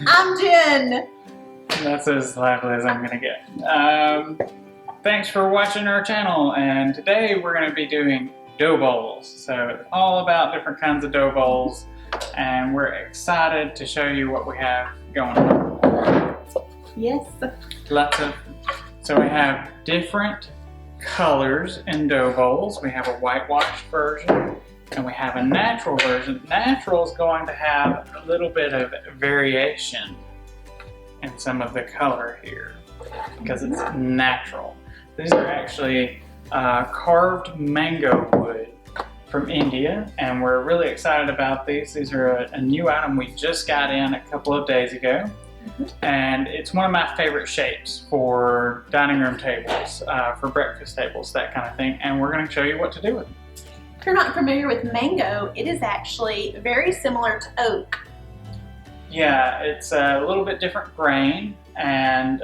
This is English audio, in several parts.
I'm Jen. That's as lively as I'm gonna get. Thanks for watching our channel, and today we're gonna be doing dough bowls. So it's all about different kinds of dough bowls, and we're excited to show you what we have going on. Yes. So we have different colors in dough bowls. We have a whitewashed version, and we have a natural version. Natural is going to have a little bit of variation in some of the color here because it's natural. These are actually carved mango wood from India, and we're really excited about these. These are a new item we just got in a couple of days ago. And it's one of my favorite shapes for dining room tables, for breakfast tables, that kind of thing. And we're going to show you what to do with them. If you're not familiar with mango, it is actually very similar to oak. Yeah, it's a little bit different grain, and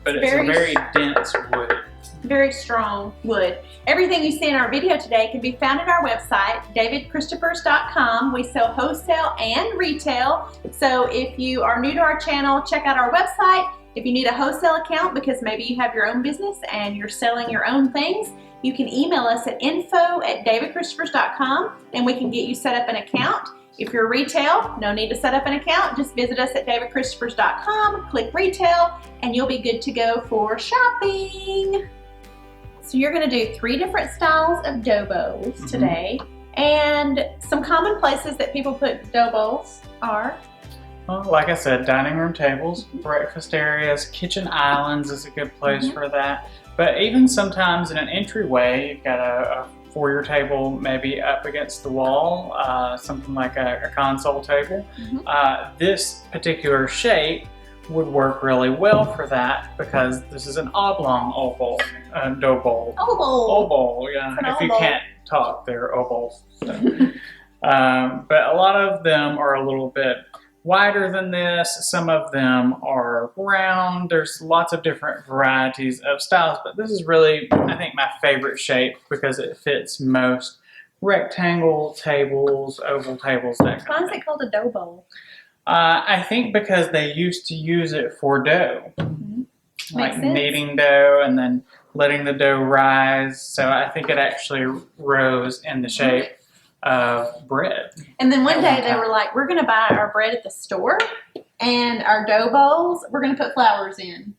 but it's a very dense wood. Very strong wood. Everything you see in our video today can be found at our website, davidchristopher's.com. We sell wholesale and retail. So if you are new to our channel, check out our website. If you need a wholesale account because maybe you have your own business and you're selling your own things, you can email us at info@davidchristopher's.com and we can get you set up an account. If you're retail, no need to set up an account. Just visit us at davidchristopher's.com, click retail, and you'll be good to go for shopping. So you're going to do 3 different styles of dough bowls today, and some common places that people put dough bowls are? Well, like I said, dining room tables, breakfast areas, kitchen islands is a good place for that. But even sometimes in an entryway, you've got a foyer table maybe up against the wall, something like a console table. This particular shape would work really well for that because this is an oblong oval dough bowl. Oval, yeah. If you can't talk, they're ovals. So. But a lot of them are a little bit wider than this. Some of them are round. There's lots of different varieties of styles, but this is really, I think, my favorite shape because it fits most rectangle tables, oval tables, that kind of thing. Why is it called a dough bowl? I think because they used to use it for dough, like kneading dough and then letting the dough rise. So I think it actually rose in the shape of bread. And then one day they were like, we're going to buy our bread at the store and our dough bowls, we're going to put flowers in.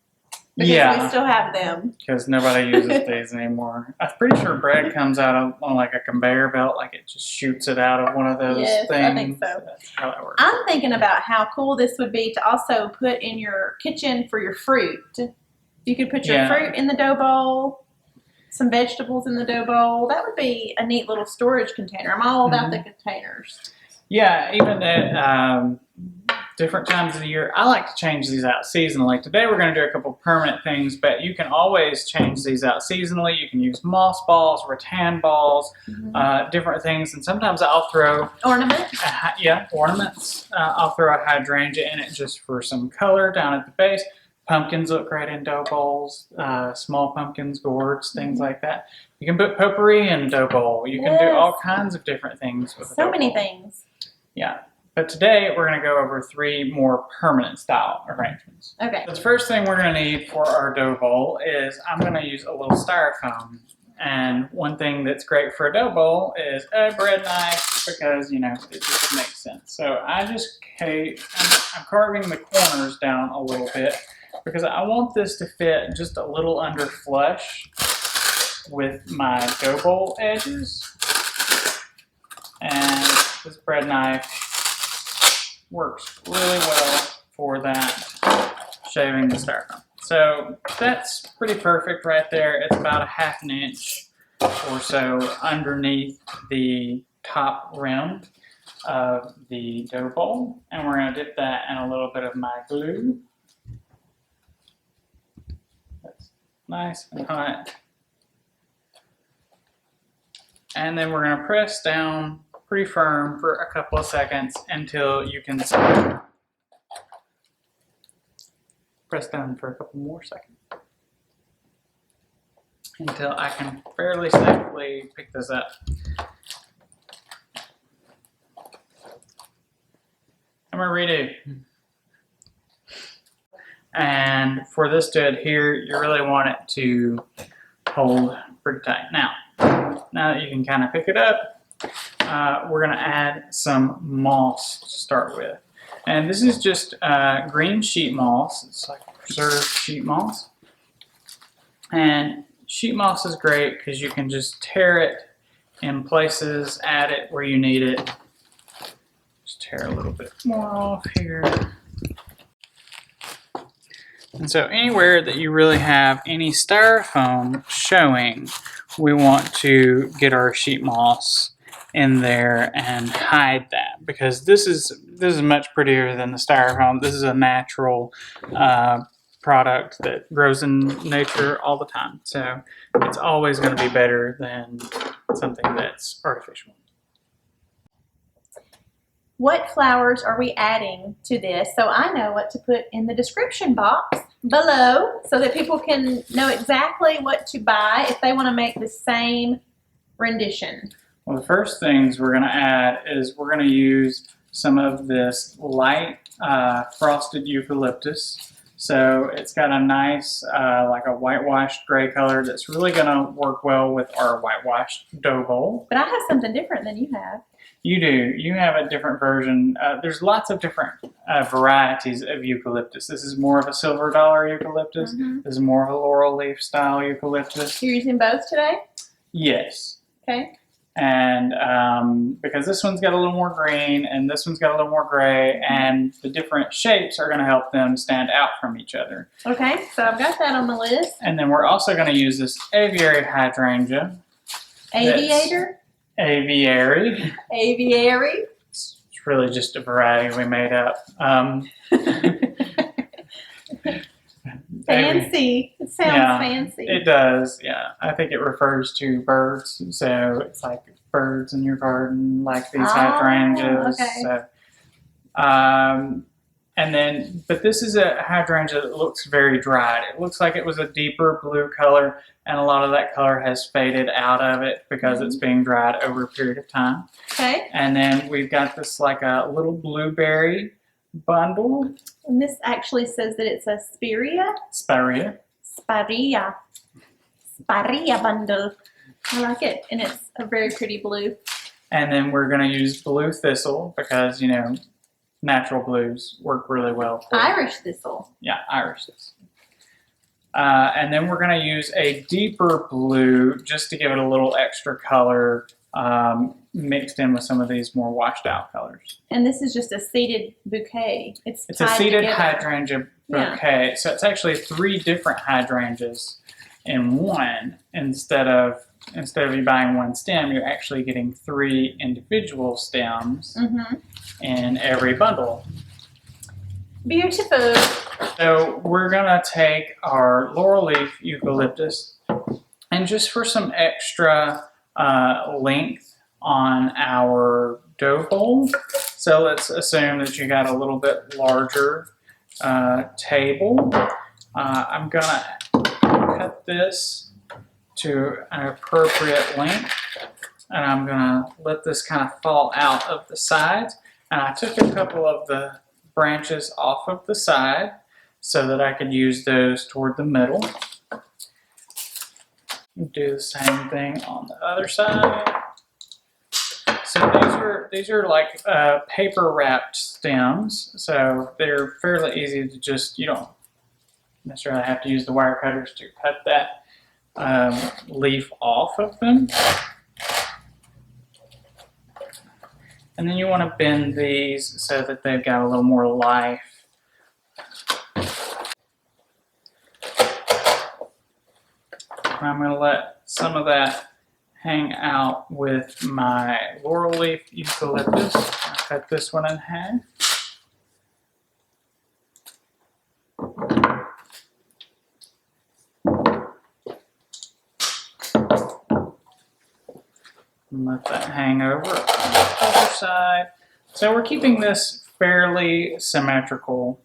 Because we still have them. Because nobody uses these anymore. I'm pretty sure bread comes out on like a conveyor belt, like it just shoots it out of one of those things. I think so. That's how that works. I'm thinking about how cool this would be to also put in your kitchen for your fruit. You could put your fruit in the dough bowl, some vegetables in the dough bowl. That would be a neat little storage container. I'm all about the containers. Yeah, even at different times of the year, I like to change these out seasonally. Today we're going to do a couple permanent things, but you can always change these out seasonally. You can use moss balls, rattan balls, different things, and sometimes I'll throw ornaments. Ornaments. I'll throw a hydrangea in it just for some color down at the base. Pumpkins look great in dough bowls, small pumpkins, gourds, things like that. You can put potpourri in a dough bowl. You can do all kinds of different things with a dough bowl. So many things. Yeah. But today we're going to go over 3 more permanent style arrangements. Okay. So the first thing we're going to need for our dough bowl is I'm going to use a little styrofoam. And one thing that's great for a dough bowl is a bread knife because, you know, it just makes sense. So I'm carving the corners down a little bit because I want this to fit just a little under flush with my dough bowl edges. And this bread knife works really well for that, shaving the styrofoam. So that's pretty perfect right there. It's about a ½ inch or so underneath the top rim of the dough bowl. And we're going to dip that in a little bit of my glue. That's nice and hot. And then we're going to press down pretty firm for a couple of seconds until you can press down for a couple more seconds until I can fairly safely pick this up. I'm gonna redo. And for this to adhere, you really want it to hold pretty tight. Now that you can kind of pick it up, we're going to add some moss to start with. And this is just green sheet moss. It's like preserved sheet moss. And sheet moss is great because you can just tear it in places, add it where you need it. Just tear a little bit more off here. And so anywhere that you really have any styrofoam showing, we want to get our sheet moss in there and hide that, because this is much prettier than the styrofoam. This is a natural product that grows in nature all the time. So it's always going to be better than something that's artificial. What flowers are we adding to this? So I know what to put in the description box below so that people can know exactly what to buy if they want to make the same rendition. Well, the first things we're going to add is we're going to use some of this light frosted eucalyptus. So it's got a nice, like a whitewashed gray color that's really going to work well with our whitewashed dough bowl. But I have something different than you have. You do. You have a different version. There's lots of different varieties of eucalyptus. This is more of a silver dollar eucalyptus. Mm-hmm. This is more of a laurel leaf style eucalyptus. You're using both today? Yes. Okay. And because this one's got a little more green and this one's got a little more gray, and the different shapes are going to help them stand out from each other. Okay, so I've got that on the list. And then we're also going to use this Aviary hydrangea. Aviator? Aviary. Aviary? It's really just a variety we made up. Fancy. It sounds fancy. It does, yeah. I think it refers to birds, so it's like birds in your garden, like these hydrangeas. Okay. So, and then, but this is a hydrangea that looks very dried. It looks like it was a deeper blue color, and a lot of that color has faded out of it because it's being dried over a period of time. Okay. And then we've got this like a little blueberry bundle. And this actually says that it's a Spirea. Spirea. Spirea. Spirea bundle. I like it. And it's a very pretty blue. And then we're going to use blue thistle because, you know, natural blues work really well for Irish thistle. Yeah, Irish thistle. And then we're going to use a deeper blue just to give it a little extra color, mixed in with some of these more washed out colors. And this is just a seeded bouquet. It's a seeded together. hydrangea bouquet. Yeah. So it's actually 3 different hydrangeas in one. Instead of you buying one stem, you're actually getting 3 individual stems in every bundle. Beautiful. So we're gonna take our laurel leaf eucalyptus, and just for some extra length on our dough bowl, so let's assume that you got a little bit larger table. I'm gonna cut this to an appropriate length, and I'm gonna let this kind of fall out of the sides. And I took a couple of the branches off of the side so that I could use those toward the middle. Do the same thing on the other side. So these are like paper wrapped stems, so they're fairly easy to just, you don't necessarily have to use the wire cutters to cut that leaf off of them. And then you want to bend these so that they've got a little more life. I'm going to let some of that hang out with my laurel leaf eucalyptus. I'll cut this one in half. And let that hang over on the other side. So we're keeping this fairly symmetrical.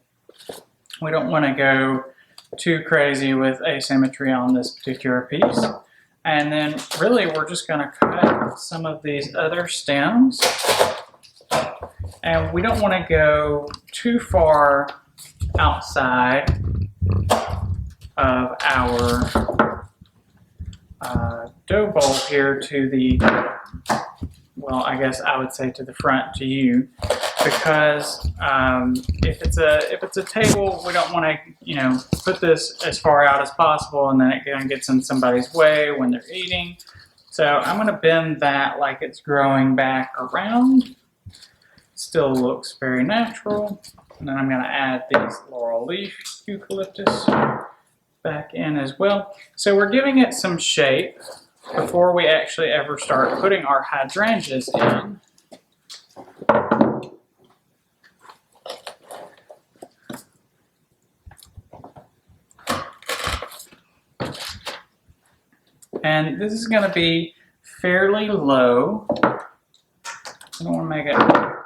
We don't want to go too crazy with asymmetry on this particular piece. And then really we're just going to cut some of these other stems. And we don't want to go too far outside of our dough bowl here to the, well, I guess I would say to the front to you, because if it's a table, we don't want to, you know, put this as far out as possible, and then it kind of gets in somebody's way when they're eating. So I'm going to bend that like it's growing back around. Still looks very natural. And then I'm going to add these laurel leaf eucalyptus back in as well. So we're giving it some shape before we actually ever start putting our hydrangeas in. And this is going to be fairly low. I don't want to make it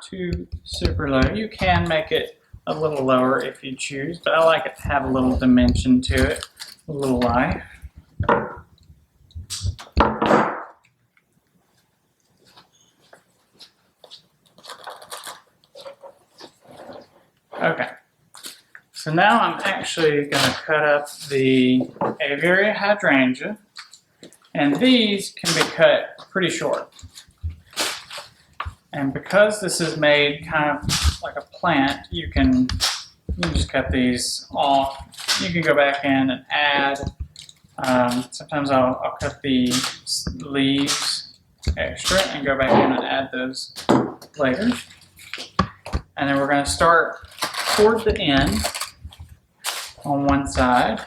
too super low. You can make it a little lower if you choose, but I like it to have a little dimension to it, a little life. Okay, so now I'm actually going to cut up the Aviary hydrangea, and these can be cut pretty short. And because this is made kind of like a plant, you can just cut these off. You can go back in and add. Sometimes I'll cut the leaves extra and go back in and add those later. And then we're going to start toward the end on one side.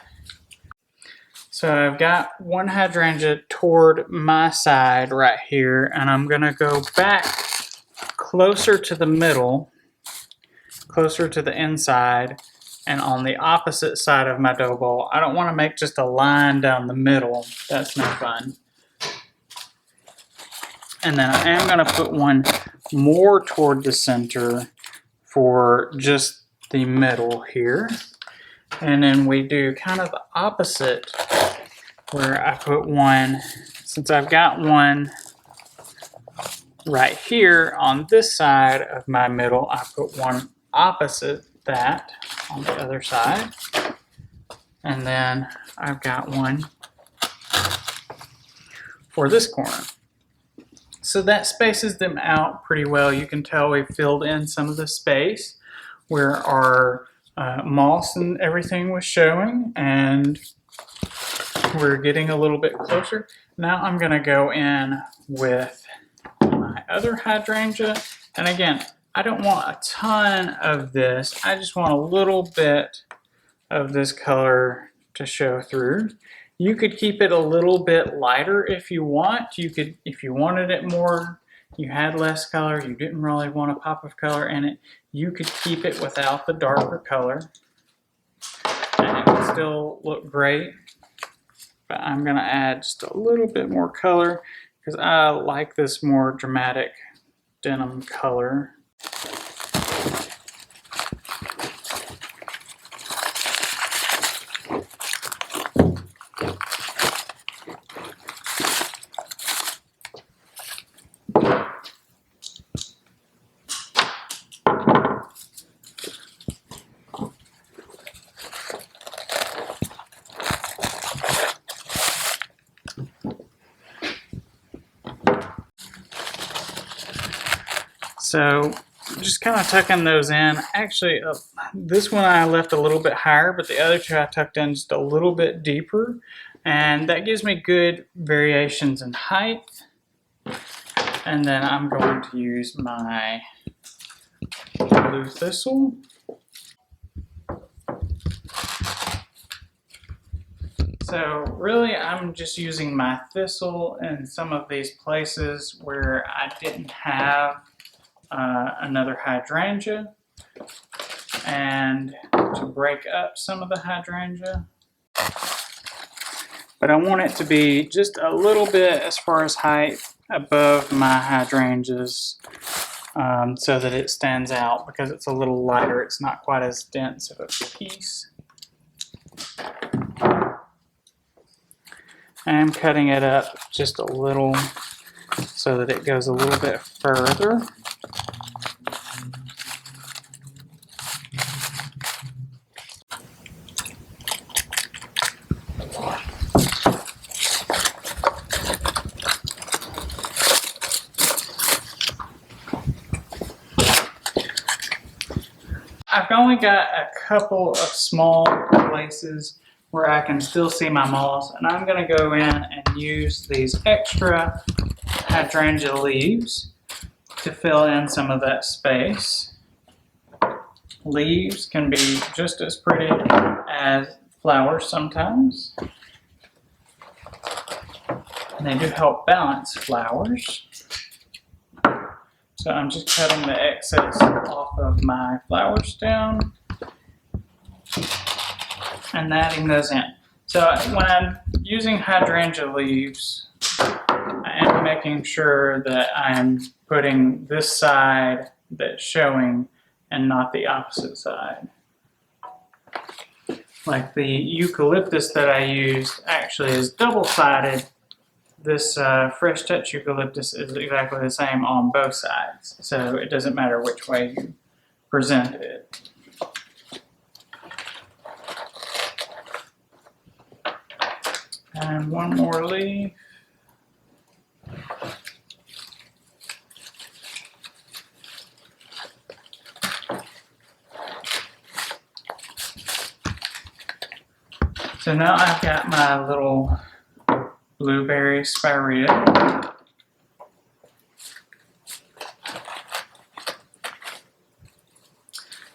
So I've got one hydrangea toward my side right here, and I'm going to go back closer to the middle, closer to the inside, and on the opposite side of my dough bowl. I don't want to make just a line down the middle. That's no fun. And then I am going to put one more toward the center for just the middle here. And then we do kind of the opposite, where I put one, since I've got one right here on this side of my middle, I put one opposite that on the other side. And then I've got one for this corner. So that spaces them out pretty well. You can tell we've filled in some of the space where our moss and everything was showing, and we're getting a little bit closer. Now I'm going to go in with my other hydrangea, and again, I don't want a ton of this. I just want a little bit of this color to show through. You could keep it a little bit lighter if you want. You could, if you wanted it more, you had less color, you didn't really want a pop of color in it, you could keep it without the darker color, and it would still look great. But I'm going to add just a little bit more color because I like this more dramatic denim color. So just kind of tucking those in. Actually, this one I left a little bit higher, but the other two I tucked in just a little bit deeper. And that gives me good variations in height. And then I'm going to use my blue thistle. So really, I'm just using my thistle in some of these places where I didn't have another hydrangea, and to break up some of the hydrangea. But I want it to be just a little bit, as far as height, above my hydrangeas, so that it stands out, because it's a little lighter. It's not quite as dense of a piece. I'm cutting it up just a little so that it goes a little bit further. I've only got a couple of small places where I can still see my moss, and I'm going to go in and use these extra hydrangea leaves to fill in some of that space. Leaves can be just as pretty as flowers sometimes. And they do help balance flowers. So I'm just cutting the excess off of my flower stem and adding those in. So when I'm using hydrangea leaves, I am making sure that I'm putting this side that's showing and not the opposite side. Like the eucalyptus that I used actually is double-sided. This Fresh Touch eucalyptus is exactly the same on both sides, so it doesn't matter which way you present it. And one more leaf. So now I've got my little blueberry spirea.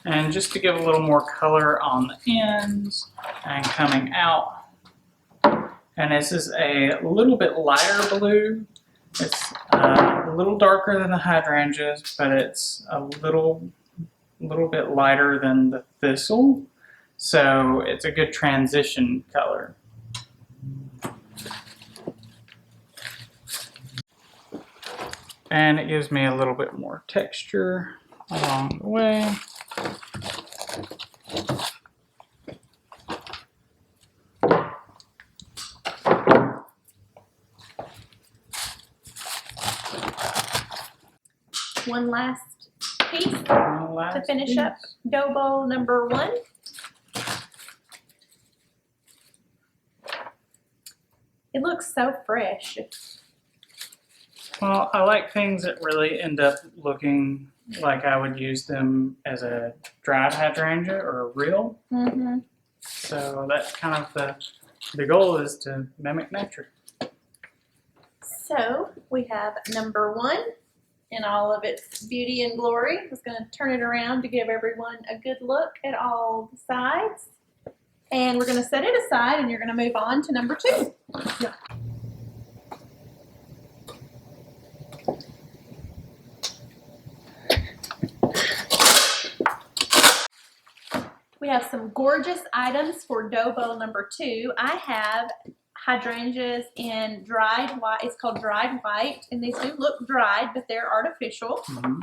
And just to give a little more color on the ends and coming out. And this is a little bit lighter blue. It's a little darker than the hydrangeas, but it's a little bit lighter than the thistle. So it's a good transition color. And it gives me a little bit more texture along the way. One last piece to finish up dough bowl number 1. It looks so fresh. Well, I like things that really end up looking like I would use them as a dried hydrangea or a reel. Mm-hmm. So that's kind of the goal, is to mimic nature. So we have number 1 in all of its beauty and glory. I was going to turn it around to give everyone a good look at all the sides. And we're going to set it aside, and you're going to move on to number 2. We have some gorgeous items for dough bowl number 2. I have hydrangeas in dried white. It's called dried white, and these do look dried, but they're artificial. Mm-hmm.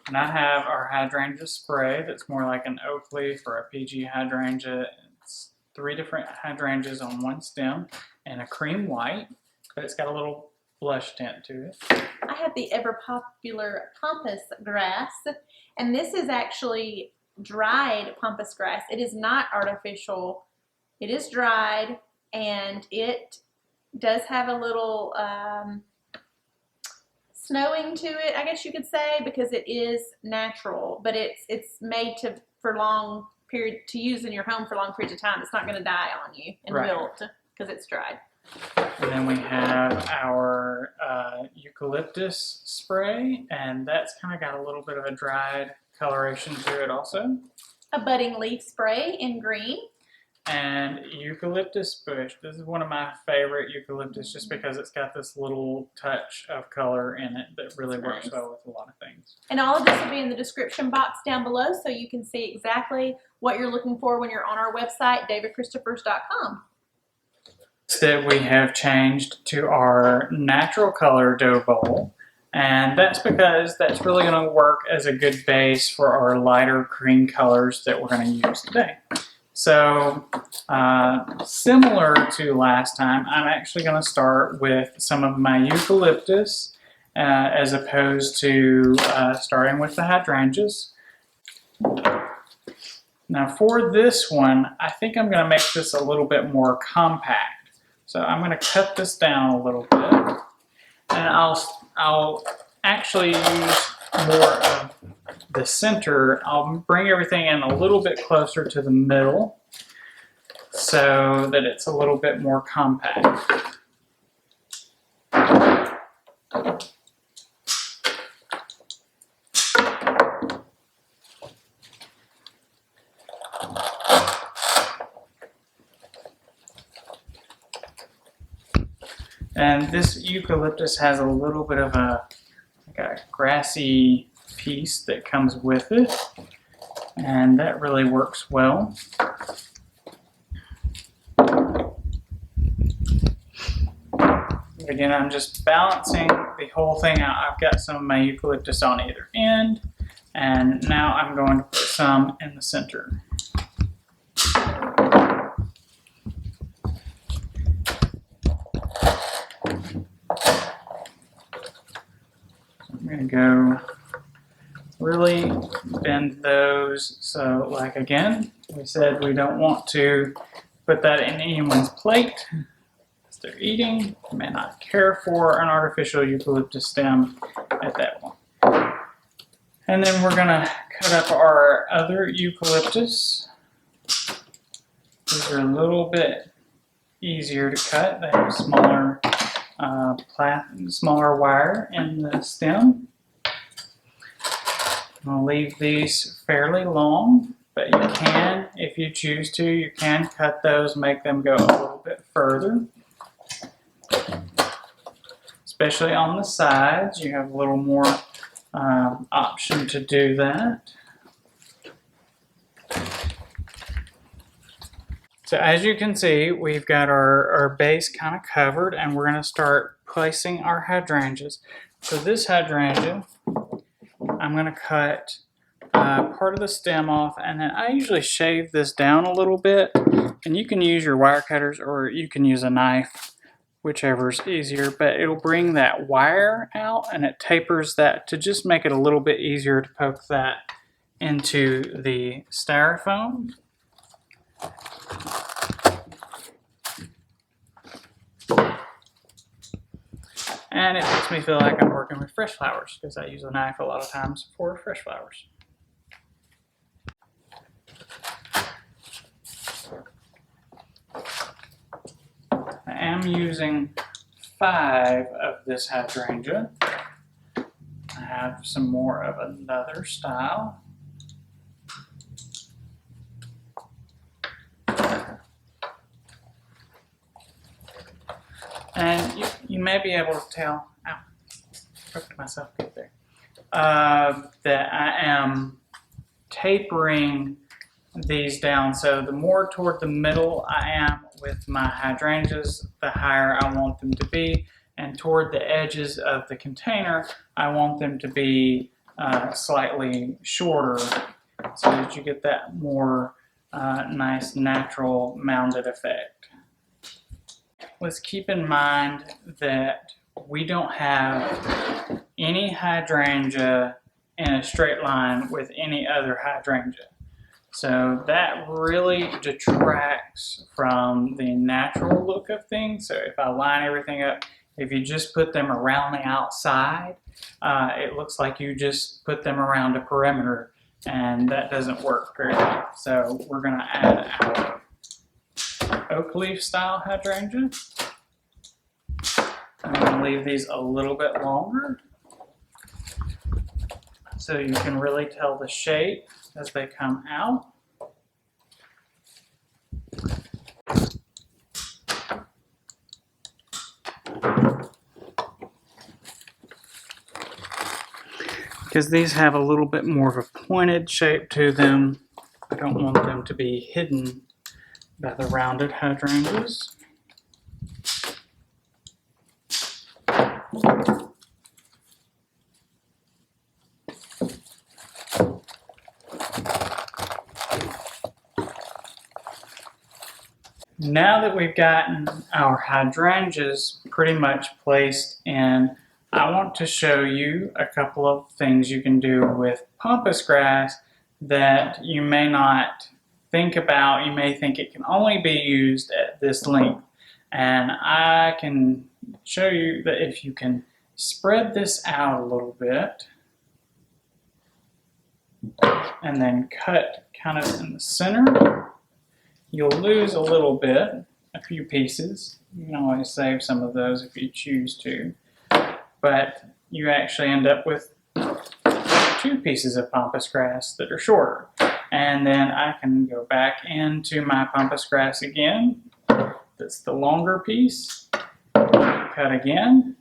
And I have our hydrangea spray that's more like an oak leaf or a PG hydrangea. It's 3 different hydrangeas on one stem and a cream white, but it's got a little blush tint to it. I have the ever popular Pampas grass, and this is actually dried Pampas grass. It is not artificial. It is dried, and it does have a little snowing to it, I guess you could say, because it is natural, but it's made for long period to use in your home for long periods of time. It's not going to die on you and wilt because it's dried. And then we have our eucalyptus spray, and that's kind of got a little bit of a dried coloration to it also. A budding leaf spray in green. And eucalyptus bush. This is one of my favorite eucalyptus just because it's got this little touch of color in it that really works well with a lot of things. And all of this will be in the description box down below, so you can see exactly what you're looking for when you're on our website, davidchristopher.com. That we have changed to our natural color dough bowl, and that's because that's really going to work as a good base for our lighter cream colors that we're going to use today. So similar to last time, I'm actually going to start with some of my eucalyptus as opposed to starting with the hydrangeas. Now for this one, I think I'm going to make this a little bit more compact. So I'm going to cut this down a little bit, and I'll actually use more of the center, I'll bring everything in a little bit closer to the middle so that it's a little bit more compact. And this eucalyptus has a little bit of a grassy piece that comes with it, and that really works well. Again, I'm just balancing the whole thing out. I've got some of my eucalyptus on either end, and now I'm going to put some in the center. I'm going to go really bend those. So like again, we said we don't want to put that in anyone's plate as they're eating. You may not care for an artificial eucalyptus stem at that point. And then we're going to cut up our other eucalyptus. These are a little bit easier to cut. They have smaller smaller wire in the stem. I'll leave these fairly long, but you can, if you choose to, you can cut those, make them go a little bit further. Especially on the sides, you have a little more option to do that. So as you can see, we've got our base kind of covered, and we're going to start placing our hydrangeas. So this hydrangea, I'm going to cut part of the stem off, and then I usually shave this down a little bit, and you can use your wire cutters or you can use a knife, whichever is easier, but it'll bring that wire out and it tapers that to just make it a little bit easier to poke that into the styrofoam. And it makes me feel like I'm working with fresh flowers because I use a knife a lot of times for fresh flowers. I am using 5 of this hydrangea. I have some more of another style. And you may be able to tell, ow, poked myself good there, that I am tapering these down. So the more toward the middle I am with my hydrangeas, the higher I want them to be. And toward the edges of the container, I want them to be slightly shorter so that you get that more nice natural mounded effect. Let's keep in mind that we don't have any hydrangea in a straight line with any other hydrangea. So that really detracts from the natural look of things. So if I line everything up, if you just put them around the outside, it looks like you just put them around a perimeter, and that doesn't work very well. So we're going to add our oak leaf style hydrangea. I'm going to leave these a little bit longer so you can really tell the shape as they come out. Because these have a little bit more of a pointed shape to them, I don't want them to be hidden by the rounded hydrangeas. Now that we've gotten our hydrangeas pretty much placed in, I want to show you a couple of things you can do with pampas grass that you may not think about. You may think it can only be used at this length. And I can show you that if you can spread this out a little bit, and then cut kind of in the center. You'll lose a little bit, a few pieces. You can always save some of those if you choose to. But you actually end up with 2 pieces of pampas grass that are shorter. And then I can go back into my pampas grass again. That's the longer piece. Cut again.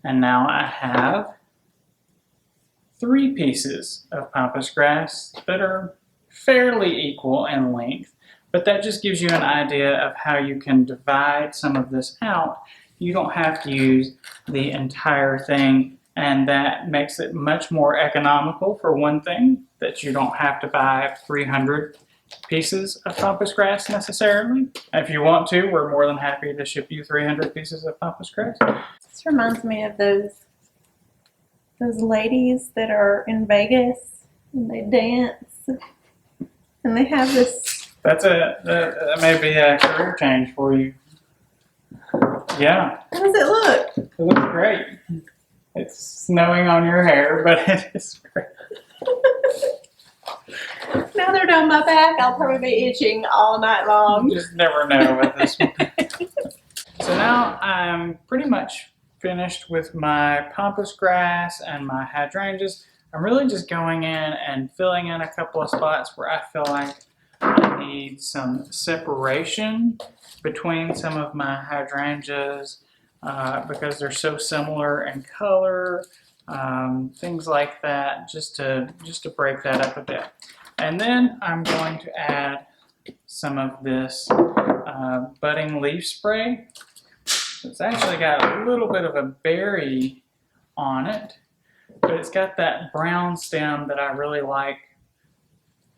And now I have 3 pieces of pampas grass that are fairly equal in length. But that just gives you an idea of how you can divide some of this out. You don't have to use the entire thing, and that makes it much more economical for one thing, that you don't have to buy 300 pieces of pampas grass necessarily. If you want to, we're more than happy to ship you 300 pieces of pampas grass. This reminds me of those ladies that are in Vegas and they dance and they have this. That may be a career change for you. Yeah. How does it look? It looks great. It's snowing on your hair, but it is great. Now they're down my back, I'll probably be itching all night long. You just never know with this one. So now I'm pretty much finished with my pampas grass and my hydrangeas. I'm really just going in and filling in a couple of spots where I feel like I need some separation between some of my hydrangeas because they're so similar in color, things like that, just to break that up a bit. And then I'm going to add some of this budding leaf spray. It's actually got a little bit of a berry on it, but it's got that brown stem that I really like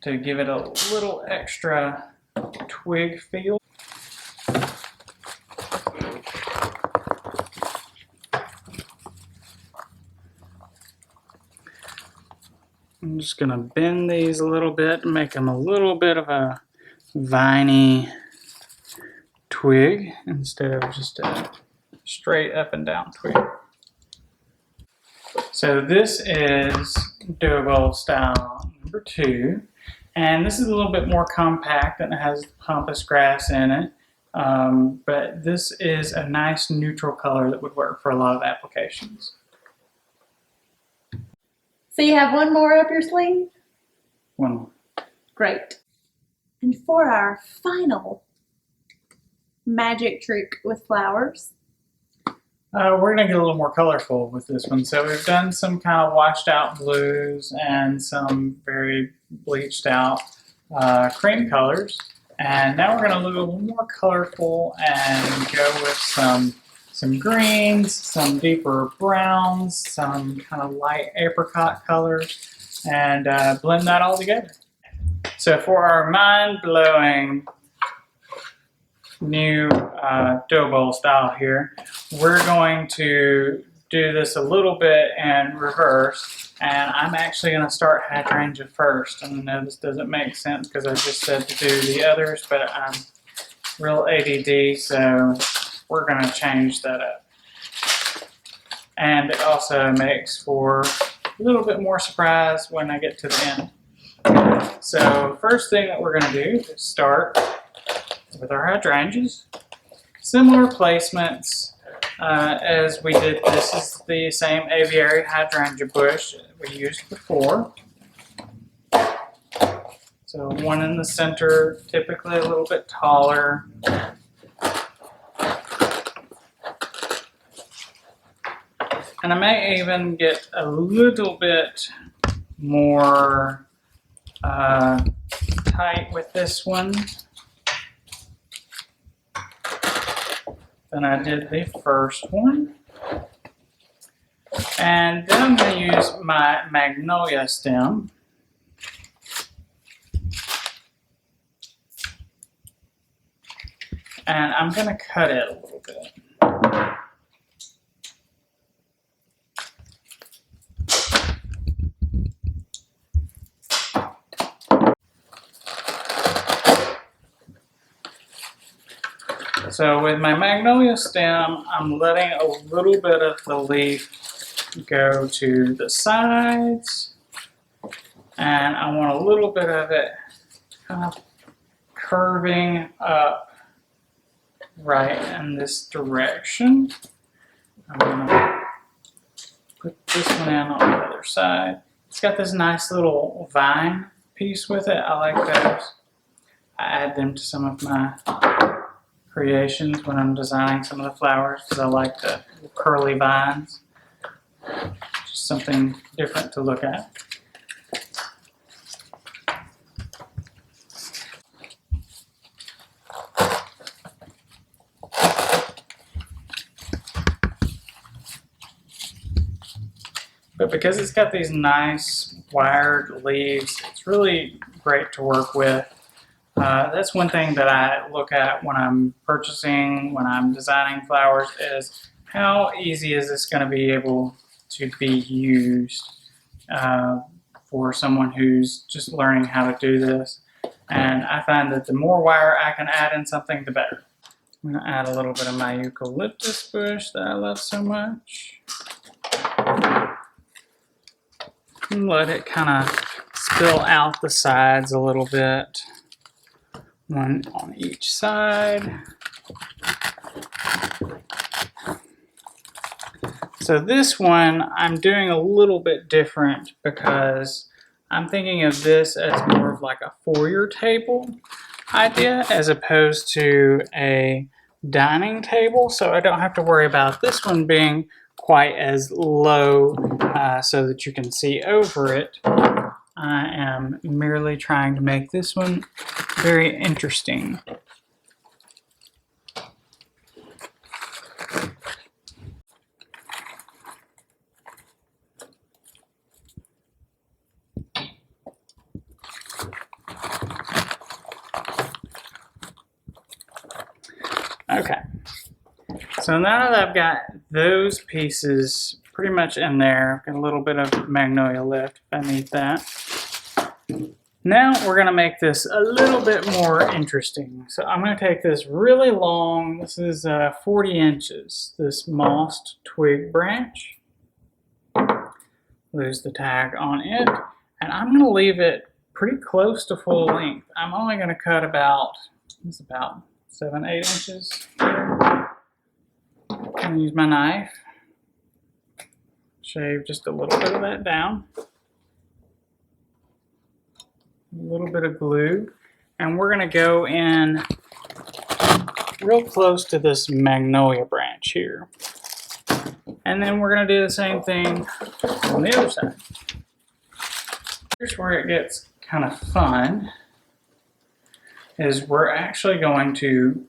to give it a little extra twig feel. I'm just going to bend these a little bit and make them a little bit of a viney twig instead of just a straight up and down twig. So this is dough bowl style number 2. And this is a little bit more compact and it has pampas grass in it. But this is a nice neutral color that would work for a lot of applications. So you have one more up your sleeve? One more. Great. And for our final magic trick with flowers. We're going to get a little more colorful with this one. So we've done some kind of washed out blues and some very bleached out cream colors. And now we're going to look a little more colorful and go with some greens, some deeper browns, some kind of light apricot colors, and blend that all together. So for our mind-blowing new dough bowl style here, we're going to do this a little bit in reverse, and I'm actually going to start hydrangea first. And I know this doesn't make sense because I just said to do the others, but I'm real ADD, so we're going to change that up. And it also makes for a little bit more surprise when I get to the end. So first thing that we're going to do is start with our hydrangeas. Similar placements as we did. This is the same Aviary hydrangea bush we used before. So one in the center, typically a little bit taller. And I may even get a little bit more tight with this one than I did the first one. And then I'm going to use my magnolia stem. And I'm going to cut it a little bit. So with my magnolia stem, I'm letting a little bit of the leaf go to the sides and I want a little bit of it kind of curving up right in this direction. I'm gonna put this one in on the other side. It's got this nice little vine piece with it. I like those. I add them to some of my creations when I'm designing some of the flowers because I like the curly vines. Just something different to look at. But because it's got these nice wired leaves, it's really great to work with. That's one thing that I look at when I'm purchasing, when I'm designing flowers, is how easy is this going to be able to be used for someone who's just learning how to do this. And I find that the more wire I can add in something, the better. I'm going to add a little bit of my eucalyptus bush that I love so much. And let it kind of spill out the sides a little bit. One on each side. So this one I'm doing a little bit different because I'm thinking of this as more of like a foyer table idea as opposed to a dining table. So I don't have to worry about this one being quite as low so that you can see over it. I am merely trying to make this one very interesting. Okay, so now that I've got those pieces pretty much in there, got a little bit of magnolia left if I need that. Now we're going to make this a little bit more interesting. So I'm going to take this really long, this is 40 inches, this mossed twig branch. Lose the tag on it, and I'm going to leave it pretty close to full length. I'm only going to cut about 7-8 inches here. I'm going to use my knife, shave just a little bit of that down. A little bit of glue, and we're going to go in real close to this magnolia branch here. And then we're going to do the same thing on the other side. Here's where it gets kind of fun, is we're actually going to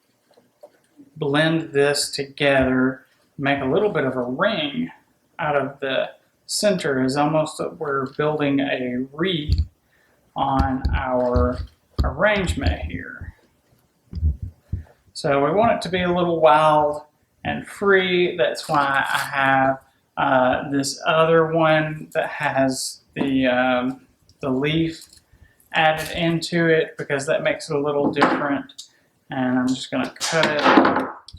blend this together, make a little bit of a ring out of the center. Is almost that we're building a wreath on our arrangement here. So we want it to be a little wild and free. That's why I have this other one that has the leaf added into it, because that makes it a little different. And I'm just going to cut it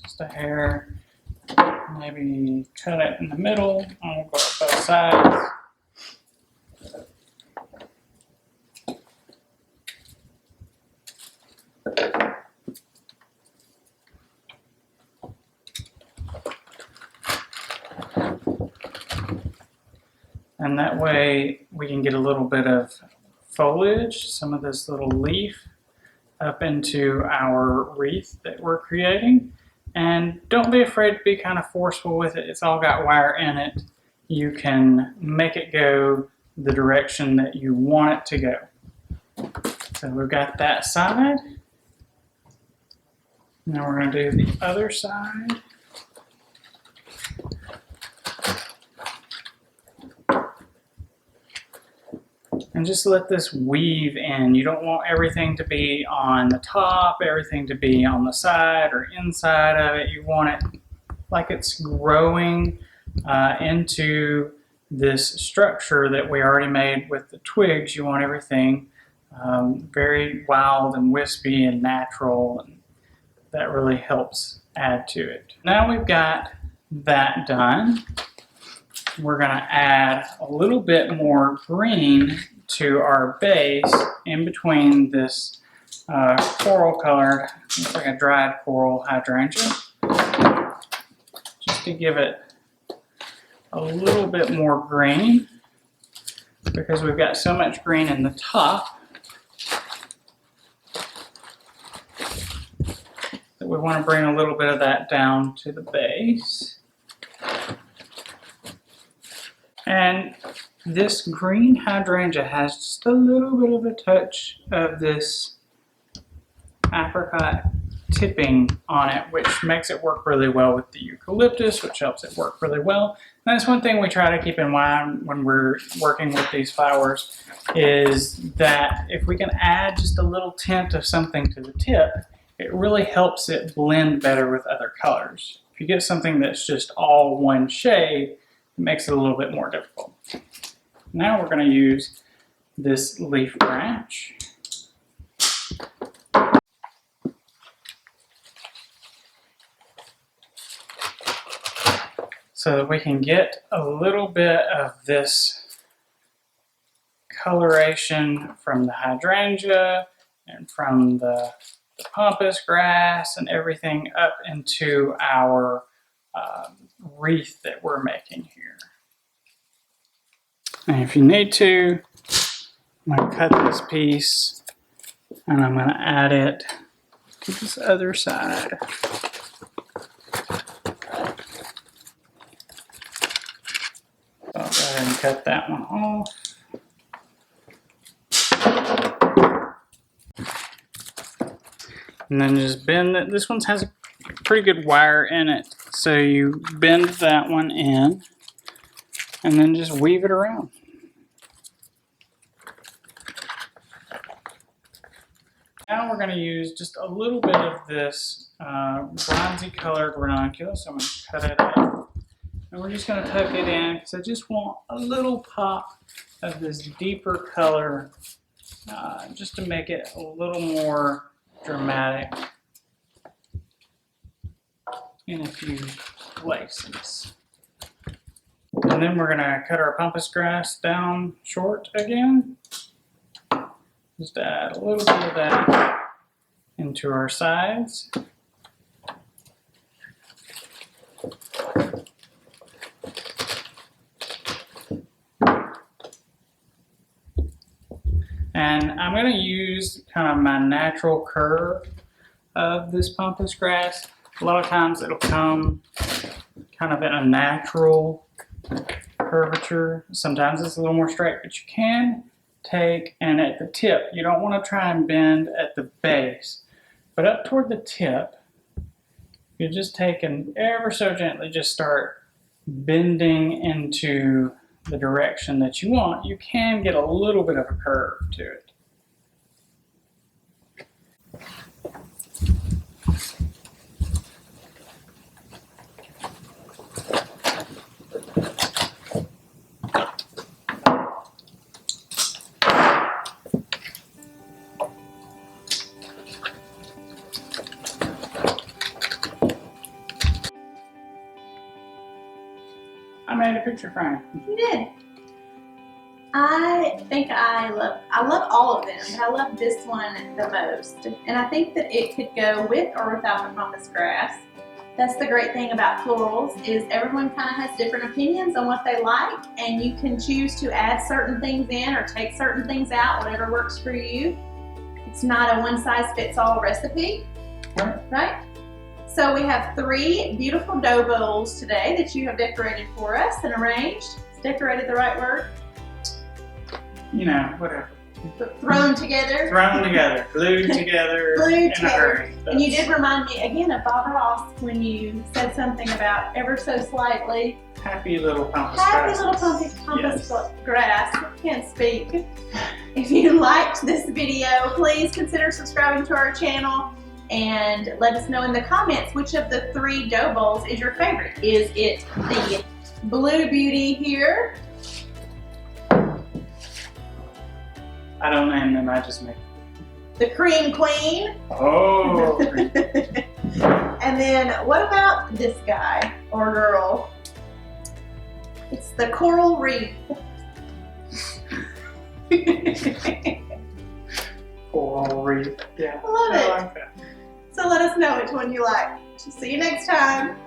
just a hair, maybe cut it in the middle. I'll go up both sides. And that way we can get a little bit of foliage, some of this little leaf, up into our wreath that we're creating. And don't be afraid to be kind of forceful with it. It's all got wire in it. You can make it go the direction that you want it to go. So we've got that side. Now we're going to do the other side. And just let this weave in. You don't want everything to be on the top, everything to be on the side or inside of it. You want it like it's growing into this structure that we already made with the twigs. You want everything very wild and wispy and natural, and that really helps add to it. Now we've got that done. We're going to add a little bit more green to our base in between this coral colored, looks like a dried coral hydrangea, just to give it a little bit more green, because we've got so much green in the top that we want to bring a little bit of that down to the base. And this green hydrangea has just a little bit of a touch of this apricot tipping on it, which makes it work really well with the eucalyptus, which helps it work really well. And that's one thing we try to keep in mind when we're working with these flowers, is that if we can add just a little tint of something to the tip, it really helps it blend better with other colors. If you get something that's just all one shade, it makes it a little bit more difficult. Now we're going to use this leaf branch. So that we can get a little bit of this coloration from the hydrangea and from the pampas grass and everything up into our wreath that we're making here. And if you need to, I'm going to cut this piece and I'm going to add it to this other side. I'll go ahead and cut that one off. And then just bend it. This one has a pretty good wire in it. So you bend that one in and then just weave it around. Now we're going to use just a little bit of this bronzy colored ranunculus. I'm going to cut it up. And we're just going to tuck it in because I just want a little pop of this deeper color just to make it a little more dramatic in a few places. And then we're going to cut our pampas grass down short again. Just add a little bit of that into our sides. And I'm going to use kind of my natural curve of this pampas grass. A lot of times it'll come kind of in a natural curvature. Sometimes it's a little more straight, but you can take, and at the tip, you don't want to try and bend at the base, but up toward the tip, you just take and ever so gently just start bending into the direction that you want. You can get a little bit of a curve to it. I made a picture frame. You did. I think I love all of them, but I love this one the most. And I think that it could go with or without the pampas grass. That's the great thing about florals, is everyone kind of has different opinions on what they like, and you can choose to add certain things in or take certain things out, whatever works for you. It's not a one-size-fits-all recipe, right? So we have 3 beautiful dough bowls today that you have decorated for us and arranged. Is decorated the right word? You know, whatever. Thrown together. Thrown together, glued together. Glued together. And you did remind me again of Bob Ross when you said something about ever so slightly. Happy little pampas Happy grass. little pampas grass. I can't speak. If you liked this video, please consider subscribing to our channel and let us know in the comments which of the 3 dough bowls is your favorite. Is it the Blue Beauty here? I don't name them, I just make them. The Cream Queen? Oh! And then what about this guy or girl? It's the Coral Wreath. Coral reef. Yeah. I love it. like that. So let us know which one you like. See you next time.